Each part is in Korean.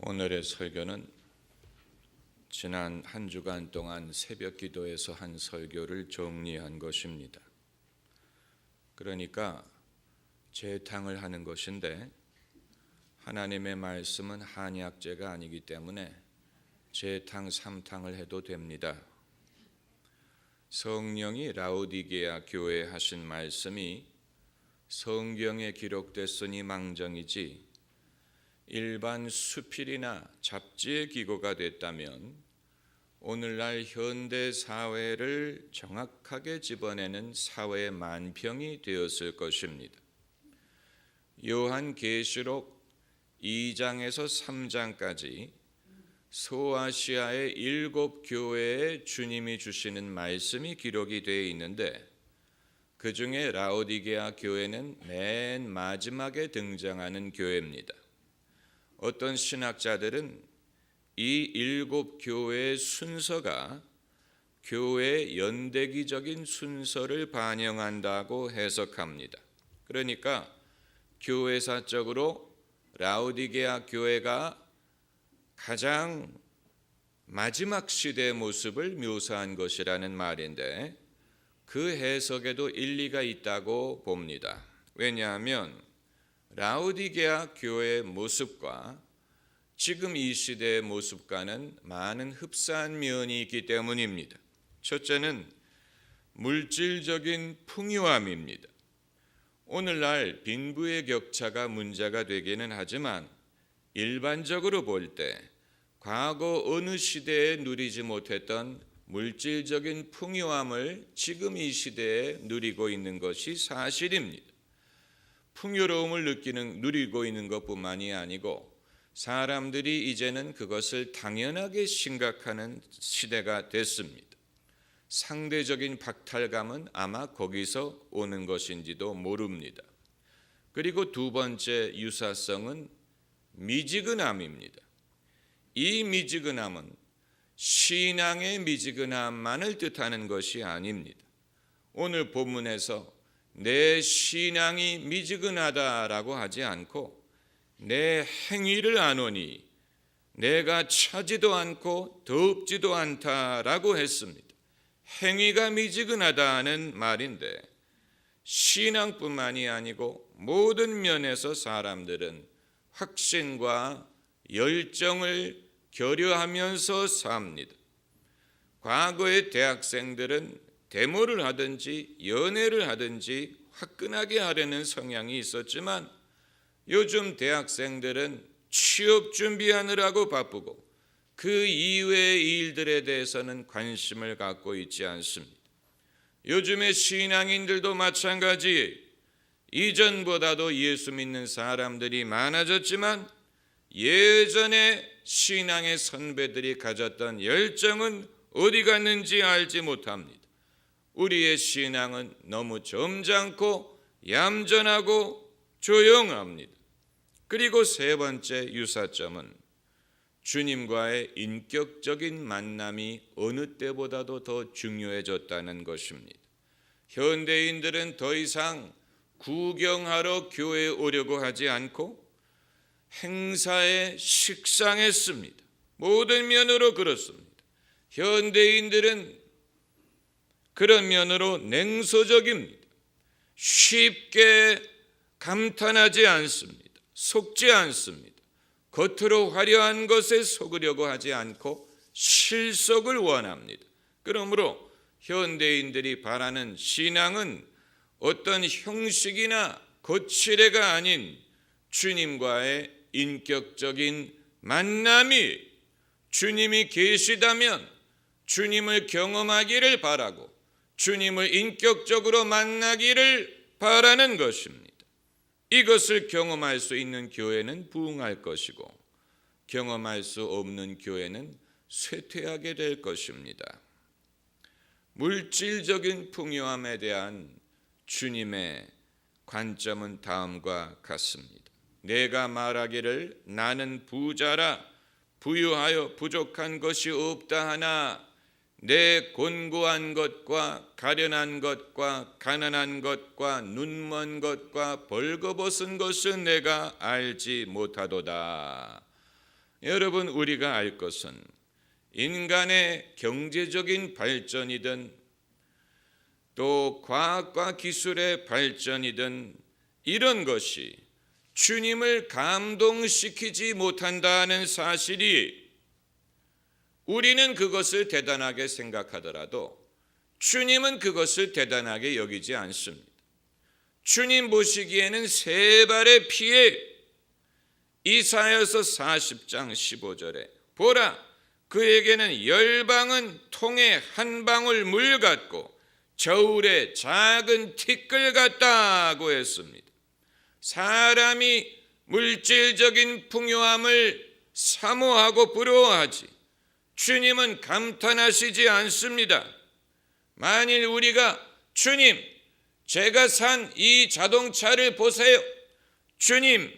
오늘의 설교는 지난 한 주간 동안 새벽 기도에서 한 설교를 정리한 것입니다. 그러니까 재탕을 하는 것인데 하나님의 말씀은 한약재가 아니기 때문에 재탕 3탕을 해도 됩니다. 성령이 라오디게아 교회에 하신 말씀이 성경에 기록됐으니 망정이지 일반 수필이나 잡지의 기고가 됐다면 오늘날 현대 사회를 정확하게 집어내는 사회 만평이 되었을 것입니다. 요한계시록 2장에서 3장까지 소아시아의 7 교회에 주님이 주시는 말씀이 기록이 되어 있는데 그 중에 라오디게아 교회는 맨 마지막에 등장하는 교회입니다. 어떤 신학자들은 이 7 교회의 순서가 교회의 연대기적인 순서를 반영한다고 해석합니다. 그러니까 교회사적으로 라오디게아 교회가 가장 마지막 시대의 모습을 묘사한 것이라는 말인데 그 해석에도 일리가 있다고 봅니다. 왜냐하면 라오디게아 교회의 모습과 지금 이 시대의 모습과는 많은 흡사한 면이 있기 때문입니다. 첫째는 물질적인 풍요함입니다. 오늘날 빈부의 격차가 문제가 되기는 하지만 일반적으로 볼 때 과거 어느 시대에 누리지 못했던 물질적인 풍요함을 지금 이 시대에 누리고 있는 것이 사실입니다. 풍요로움을 누리고 있는 것뿐만이 아니고 사람들이 이제는 그것을 당연하게 생각하는 시대가 됐습니다. 상대적인 박탈감은 아마 거기서 오는 것인지도 모릅니다. 그리고 두 번째 유사성은 미지근함입니다. 이 미지근함은 신앙의 미지근함만을 뜻하는 것이 아닙니다. 오늘 본문에서 내 신앙이 미지근하다라고 하지 않고 내 행위를 아노니 내가 차지도 않고 덥지도 않다라고 했습니다. 행위가 미지근하다는 말인데 신앙뿐만이 아니고 모든 면에서 사람들은 확신과 열정을 결여하면서 삽니다. 과거의 대학생들은 데모를 하든지 연애를 하든지 화끈하게 하려는 성향이 있었지만 요즘 대학생들은 취업 준비하느라고 바쁘고 그 이외의 일들에 대해서는 관심을 갖고 있지 않습니다. 요즘의 신앙인들도 마찬가지 이전보다도 예수 믿는 사람들이 많아졌지만 예전에 신앙의 선배들이 가졌던 열정은 어디 갔는지 알지 못합니다. 우리의 신앙은 너무 점잖고 얌전하고 조용합니다. 그리고 세 번째 유사점은 주님과의 인격적인 만남이 어느 때보다도 더 중요해졌다는 것입니다. 현대인들은 더 이상 구경하러 교회에 오려고 하지 않고 행사에 식상했습니다. 모든 면으로 그렇습니다. 현대인들은 그런 면으로 냉소적입니다. 쉽게 감탄하지 않습니다. 속지 않습니다. 겉으로 화려한 것에 속으려고 하지 않고 실속을 원합니다. 그러므로 현대인들이 바라는 신앙은 어떤 형식이나 거칠애가 아닌 주님과의 인격적인 만남이 주님이 계시다면 주님을 경험하기를 바라고 주님을 인격적으로 만나기를 바라는 것입니다. 이것을 경험할 수 있는 교회는 부흥할 것이고 경험할 수 없는 교회는 쇠퇴하게 될 것입니다. 물질적인 풍요함에 대한 주님의 관점은 다음과 같습니다. 내가 말하기를 나는 부자라 부유하여 부족한 것이 없다 하나 내 곤고한 것과 가련한 것과 가난한 것과 눈먼 것과 벌거벗은 것은 내가 알지 못하도다. 여러분, 우리가 알 것은 인간의 경제적인 발전이든 또 과학과 기술의 발전이든 이런 것이 주님을 감동시키지 못한다는 사실이, 우리는 그것을 대단하게 생각하더라도 주님은 그것을 대단하게 여기지 않습니다. 주님 보시기에는 세 발의 피에 이사야서 40장 15절에 보라, 그에게는 열방은 통에 한 방울 물 같고 저울의 작은 티끌 같다고 했습니다. 사람이 물질적인 풍요함을 사모하고 부러워하지 주님은 감탄하시지 않습니다. 만일 우리가 주님, 제가 산 이 자동차를 보세요, 주님,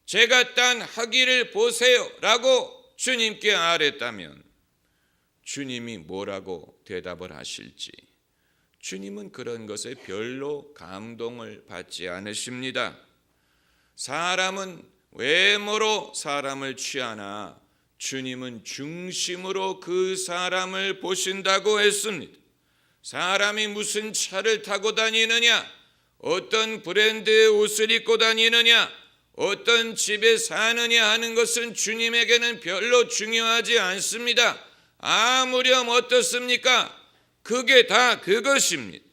제가 딴 학위를 보세요 라고 주님께 아뢰다면 주님이 뭐라고 대답을 하실지, 주님은 그런 것에 별로 감동을 받지 않으십니다. 사람은 외모로 사람을 취하나 주님은 중심으로 그 사람을 보신다고 했습니다. 사람이 무슨 차를 타고 다니느냐, 어떤 브랜드의 옷을 입고 다니느냐, 어떤 집에 사느냐 하는 것은 주님에게는 별로 중요하지 않습니다. 아무렴 어떻습니까? 그게 다 그것입니다.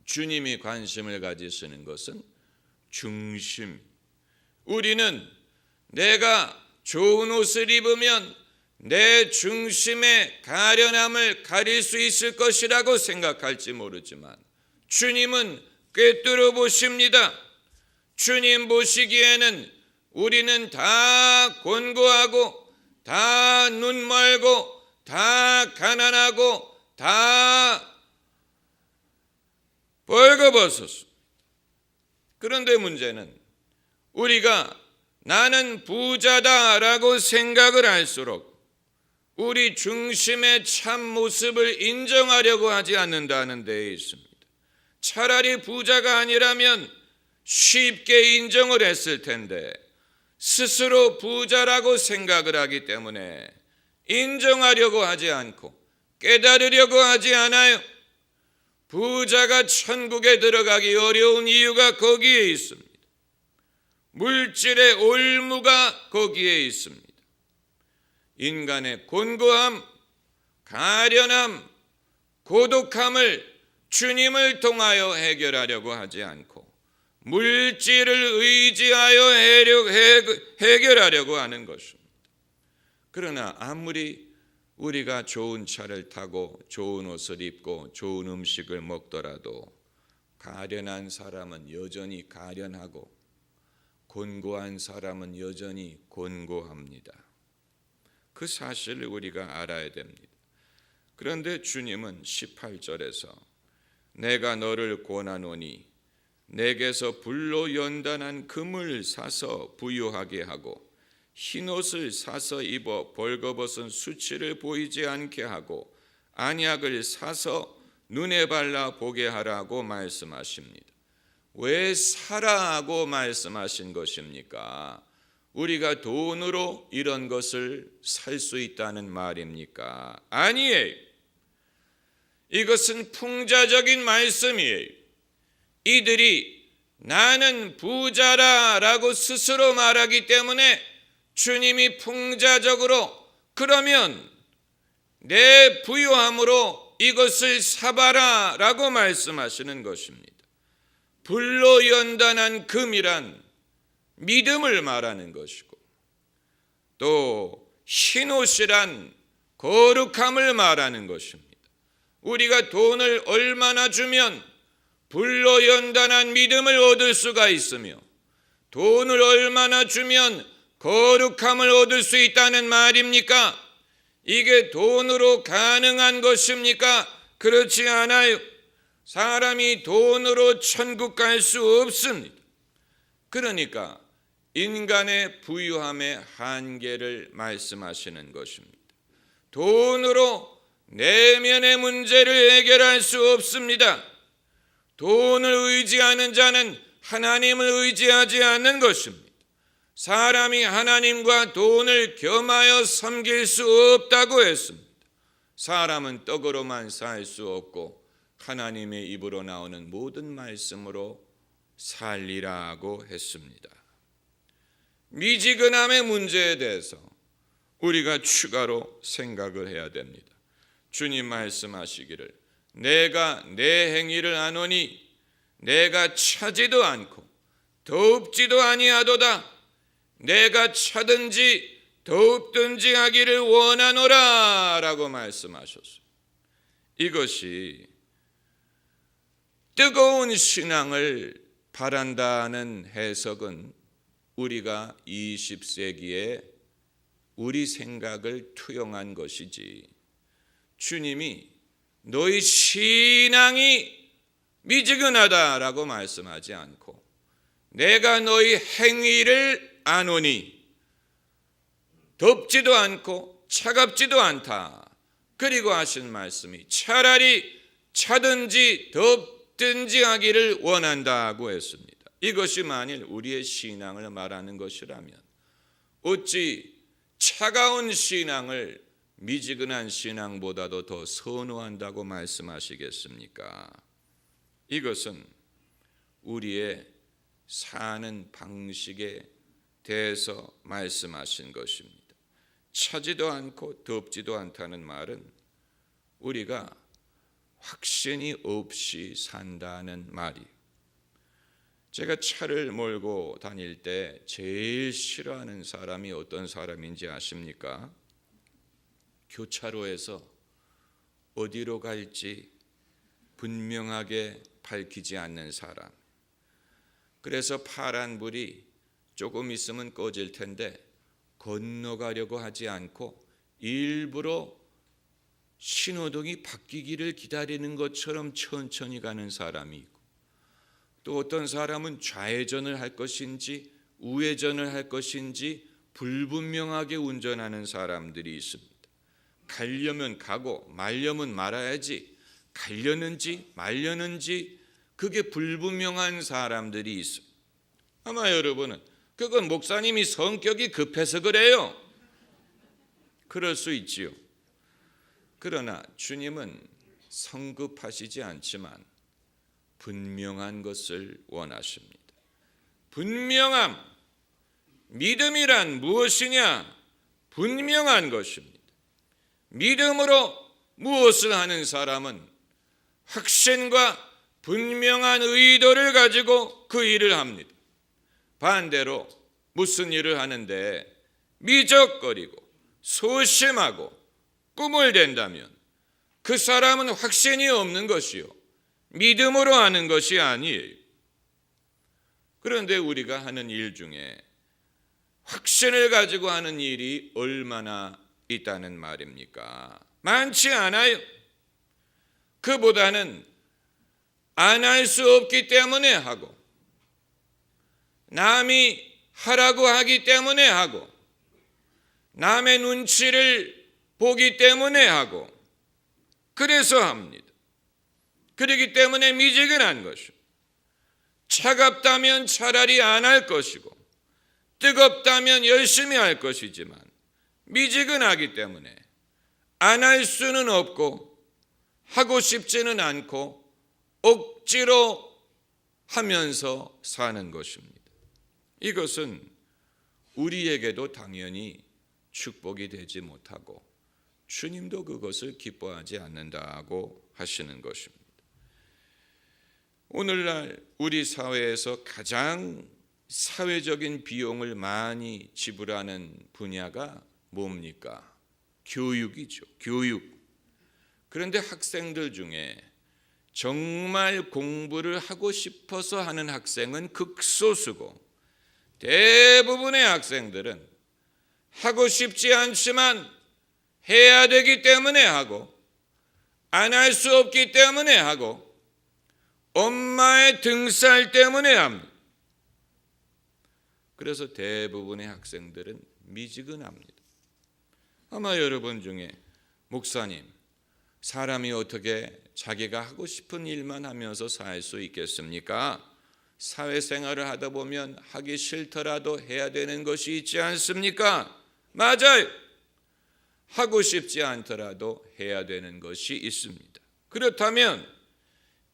주님이 관심을 가지시는 것은 중심. 우리는 내가 좋은 옷을 입으면 내 중심의 가련함을 가릴 수 있을 것이라고 생각할지 모르지만 주님은 꿰뚫어 보십니다. 주님 보시기에는 우리는 다 곤고하고 다 눈멀고 다 가난하고 다 벌거벗었어. 그런데 문제는 우리가 나는 부자다라고 생각을 할수록 우리 중심의 참 모습을 인정하려고 하지 않는다는 데에 있습니다. 차라리 부자가 아니라면 쉽게 인정을 했을 텐데 스스로 부자라고 생각을 하기 때문에 인정하려고 하지 않고 깨달으려고 하지 않아요. 부자가 천국에 들어가기 어려운 이유가 거기에 있습니다. 물질의 올무가 거기에 있습니다. 인간의 곤고함, 가련함, 고독함을 주님을 통하여 해결하려고 하지 않고 물질을 의지하여 해결하려고 하는 것입니다. 그러나 아무리 우리가 좋은 차를 타고 좋은 옷을 입고 좋은 음식을 먹더라도 가련한 사람은 여전히 가련하고 곤고한 사람은 여전히 곤고합니다. 그 사실을 우리가 알아야 됩니다. 그런데 주님은 18절에서 내가 너를 권하노니 내게서 불로 연단한 금을 사서 부유하게 하고 흰옷을 사서 입어 벌거벗은 수치를 보이지 않게 하고 안약을 사서 눈에 발라 보게 하라고 말씀하십니다. 왜 사라고 말씀하신 것입니까? 우리가 돈으로 이런 것을 살 수 있다는 말입니까? 아니에요. 이것은 풍자적인 말씀이에요. 이들이 나는 부자라라고 스스로 말하기 때문에 주님이 풍자적으로 그러면 내 부유함으로 이것을 사봐라라고 말씀하시는 것입니다. 불로 연단한 금이란 믿음을 말하는 것이고 또 흰옷이란 거룩함을 말하는 것입니다. 우리가 돈을 얼마나 주면 불로 연단한 믿음을 얻을 수가 있으며 돈을 얼마나 주면 거룩함을 얻을 수 있다는 말입니까? 이게 돈으로 가능한 것입니까? 그렇지 않아요. 사람이 돈으로 천국 갈 수 없습니다. 그러니까 인간의 부유함의 한계를 말씀하시는 것입니다. 돈으로 내면의 문제를 해결할 수 없습니다. 돈을 의지하는 자는 하나님을 의지하지 않는 것입니다. 사람이 하나님과 돈을 겸하여 섬길 수 없다고 했습니다. 사람은 떡으로만 살 수 없고 하나님의 입으로 나오는 모든 말씀으로 살리라고 했습니다. 미지근함의 문제에 대해서 우리가 추가로 생각을 해야 됩니다. 주님 말씀하시기를 내가 내 행위를 아노니 내가 차지도 않고 더웁지도 아니하도다. 내가 차든지 더웁든지 하기를 원하노라 라고 말씀하셨어요. 이것이 뜨거운 신앙을 바란다는 해석은 우리가 20세기에 우리 생각을 투영한 것이지, 주님이 너희 신앙이 미지근하다라고 말씀하지 않고 내가 너희 행위를 아노니 덥지도 않고 차갑지도 않다. 그리고 하신 말씀이 차라리 차든지 덥든지 하기를 원한다고 했습니다. 이것이 만일 우리의 신앙을 말하는 것이라면 어찌 차가운 신앙을 미지근한 신앙보다도 더 선호한다고 말씀하시겠습니까? 이것은 우리의 사는 방식에 대해서 말씀하신 것입니다. 차지도 않고 덥지도 않다는 말은 우리가 확신이 없이 산다는 말이에요. 제가 차를 몰고 다닐 때 제일 싫어하는 사람이 어떤 사람인지 아십니까? 교차로에서 어디로 갈지 분명하게 밝히지 않는 사람. 그래서 파란불이 조금 있으면 꺼질 텐데 건너가려고 하지 않고 일부러 신호등이 바뀌기를 기다리는 것처럼 천천히 가는 사람이 있고, 또 어떤 사람은 좌회전을 할 것인지 우회전을 할 것인지 불분명하게 운전하는 사람들이 있습니다. 가려면 가고 말려면 말아야지, 가려는지 말려는지 그게 불분명한 사람들이 있어요. 아마 여러분은 그건 목사님이 성격이 급해서 그래요. 그럴 수 있지요. 그러나 주님은 성급하시지 않지만 분명한 것을 원하십니다. 분명함, 믿음이란 무엇이냐? 분명한 것입니다. 믿음으로 무엇을 하는 사람은 확신과 분명한 의도를 가지고 그 일을 합니다. 반대로 무슨 일을 하는데 미적거리고 소심하고 꿈을 댄다면 그 사람은 확신이 없는 것이요, 믿음으로 하는 것이 아니에요. 그런데 우리가 하는 일 중에 확신을 가지고 하는 일이 얼마나 있다는 말입니까? 많지 않아요. 그보다는 안 할 수 없기 때문에 하고, 남이 하라고 하기 때문에 하고, 남의 눈치를 보기 때문에 하고, 그래서 합니다. 그렇기 때문에 미지근한 것이고, 차갑다면 차라리 안 할 것이고, 뜨겁다면 열심히 할 것이지만 미지근하기 때문에 안 할 수는 없고 하고 싶지는 않고 억지로 하면서 사는 것입니다. 이것은 우리에게도 당연히 축복이 되지 못하고 주님도 그것을 기뻐하지 않는다고 하시는 것입니다. 오늘날 우리 사회에서 가장 사회적인 비용을 많이 지불하는 분야가 뭡니까? 교육이죠. 교육. 그런데 학생들 중에 정말 공부를 하고 싶어서 하는 학생은 극소수고, 대부분의 학생들은 하고 싶지 않지만 해야 되기 때문에 하고, 안 할 수 없기 때문에 하고, 엄마의 등살 때문에 합니다. 그래서 대부분의 학생들은 미지근합니다. 아마 여러분 중에 목사님, 사람이 어떻게 자기가 하고 싶은 일만 하면서 살 수 있겠습니까? 사회생활을 하다 보면 하기 싫더라도 해야 되는 것이 있지 않습니까? 맞아요. 하고 싶지 않더라도 해야 되는 것이 있습니다. 그렇다면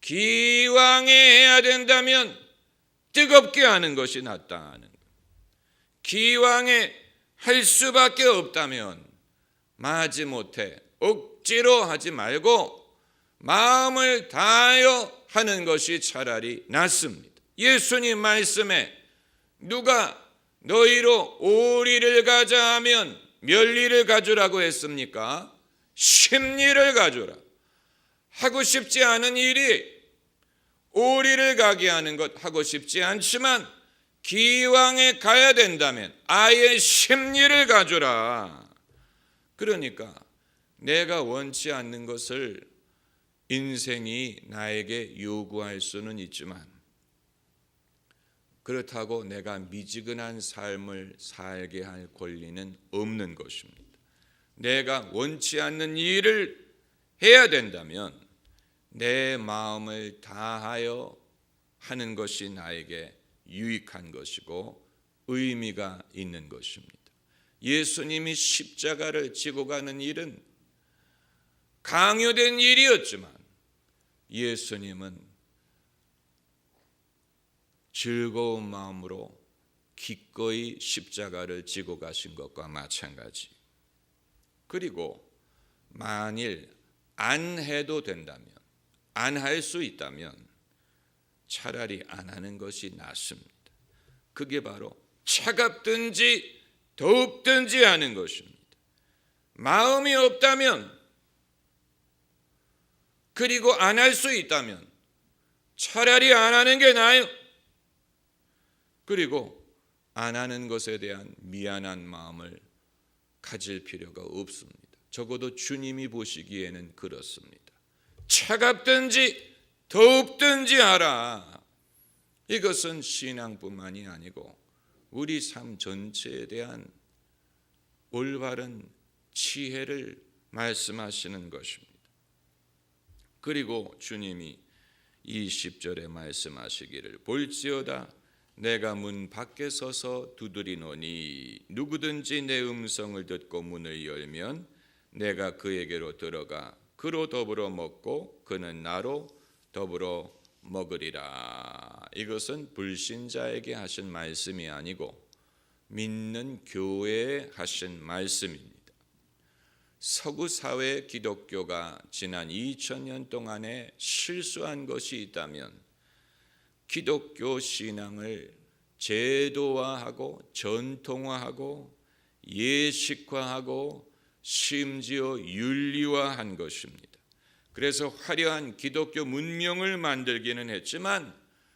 기왕에 해야 된다면 뜨겁게 하는 것이 낫다 하는 것. 기왕에 할 수밖에 없다면 마지못해 억지로 하지 말고 마음을 다하여 하는 것이 차라리 낫습니다. 예수님 말씀에 누가 너희로 오리를 가자 하면 몇 리를 가져라고 했습니까? 10리를 가져라. 하고 싶지 않은 일이 오리를 가게 하는 것 하고 싶지 않지만 기왕에 가야 된다면 아예 10리를 가져라. 그러니까 내가 원치 않는 것을 인생이 나에게 요구할 수는 있지만 그렇다고 내가 미지근한 삶을 살게 할 권리는 없는 것입니다. 내가 원치 않는 일을 해야 된다면 내 마음을 다하여 하는 것이 나에게 유익한 것이고 의미가 있는 것입니다. 예수님이 십자가를 지고 가는 일은 강요된 일이었지만 예수님은 즐거운 마음으로 기꺼이 십자가를 지고 가신 것과 마찬가지. 그리고 만일 안 해도 된다면, 안 할 수 있다면 차라리 안 하는 것이 낫습니다. 그게 바로 차갑든지 덥든지 하는 것입니다. 마음이 없다면 그리고 안 할 수 있다면 차라리 안 하는 게 나아요. 그리고 안 하는 것에 대한 미안한 마음을 가질 필요가 없습니다. 적어도 주님이 보시기에는 그렇습니다. 차갑든지 덥든지 하라. 이것은 신앙뿐만이 아니고 우리 삶 전체에 대한 올바른 지혜를 말씀하시는 것입니다. 그리고 주님이 이 10절에 말씀하시기를 볼지어다 내가 문 밖에 서서 두드리노니 누구든지 내 음성을 듣고 문을 열면 내가 그에게로 들어가 그로 더불어 먹고 그는 나로 더불어 먹으리라. 이것은 불신자에게 하신 말씀이 아니고 믿는 교회에 하신 말씀입니다. 서구 사회 기독교가 지난 2000년 동안에 실수한 것이 있다면 기독교 신앙을 제도화하고 전통화하고 예식화하고 심지어 윤리화한 것입니다. 그래서 화려한 기독교 문명을 만들기는 했지만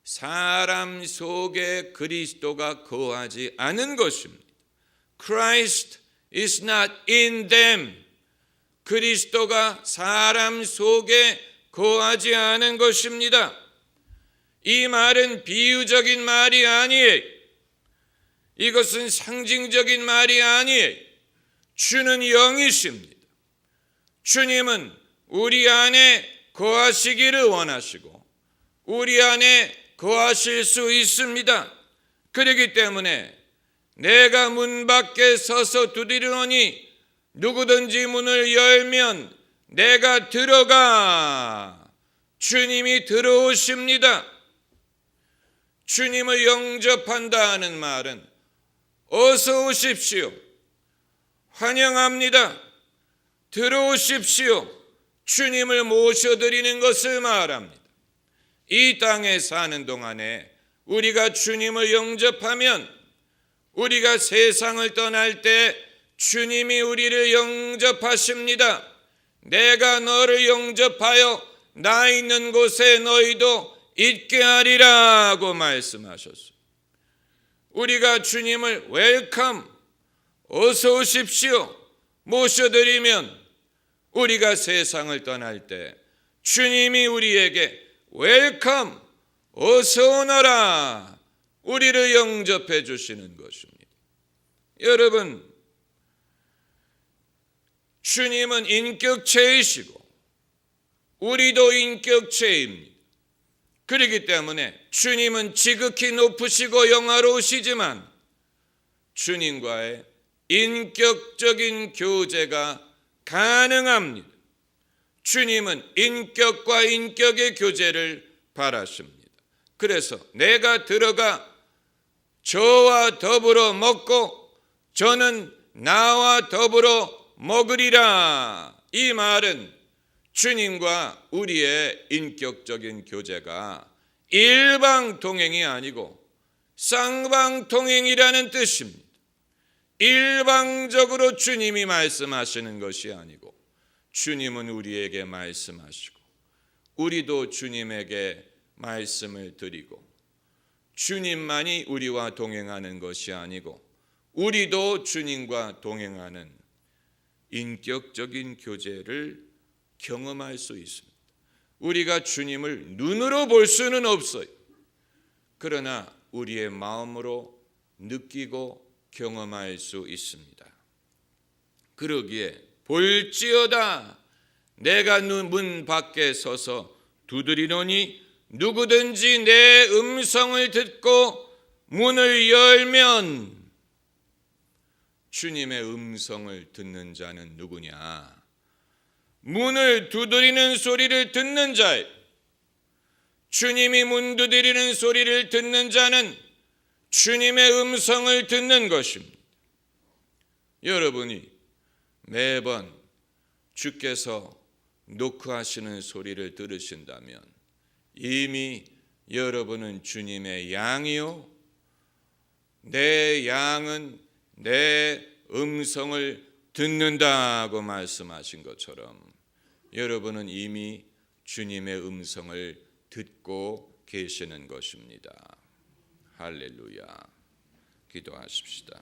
사람 속에 그리스도가 거하지 않은 것입니다. Christ is not in them. 그리스도가 사람 속에 거하지 않은 것입니다. 이 말은 비유적인 말이 아니에요. 이것은 상징적인 말이 아니에요. 주는 영이십니다. 주님은 우리 안에 거하시기를 원하시고 우리 안에 거하실 수 있습니다. 그렇기 때문에 내가 문 밖에 서서 두드리노니 누구든지 문을 열면 내가 들어가. 주님이 들어오십니다. 주님을 영접한다 하는 말은 어서 오십시오. 환영합니다. 들어오십시오. 주님을 모셔드리는 것을 말합니다. 이 땅에 사는 동안에 우리가 주님을 영접하면 우리가 세상을 떠날 때 주님이 우리를 영접하십니다. 내가 너를 영접하여 나 있는 곳에 너희도 있게 하리라고 말씀하셨어요. 우리가 주님을 웰컴, 어서 오십시오 모셔드리면 우리가 세상을 떠날 때 주님이 우리에게 웰컴, 어서 오너라 우리를 영접해 주시는 것입니다. 여러분, 주님은 인격체이시고 우리도 인격체입니다. 그렇기 때문에 주님은 지극히 높으시고 영화로우시지만 주님과의 인격적인 교제가 가능합니다. 주님은 인격과 인격의 교제를 바라십니다. 그래서 내가 들어가 저와 더불어 먹고 저는 나와 더불어 먹으리라. 이 말은 주님과 우리의 인격적인 교제가 일방통행이 아니고 쌍방통행이라는 뜻입니다. 일방적으로 주님이 말씀하시는 것이 아니고 주님은 우리에게 말씀하시고 우리도 주님에게 말씀을 드리고 주님만이 우리와 동행하는 것이 아니고 우리도 주님과 동행하는 인격적인 교제를 경험할 수 있습니다. 우리가 주님을 눈으로 볼 수는 없어요. 그러나 우리의 마음으로 느끼고 경험할 수 있습니다. 그러기에 볼지어다 내가 문 밖에 서서 두드리노니 누구든지 내 음성을 듣고 문을 열면 주님의 음성을 듣는 자는 누구냐? 문을 두드리는 소리를 듣는 자예요. 주님이 문 두드리는 소리를 듣는 자는 주님의 음성을 듣는 것입니다. 여러분이 매번 주께서 노크하시는 소리를 들으신다면 이미 여러분은 주님의 양이요 내 양은 내 음성을 듣는다고 말씀하신 것처럼 여러분은 이미 주님의 음성을 듣고 계시는 것입니다. 할렐루야. 기도하십시다.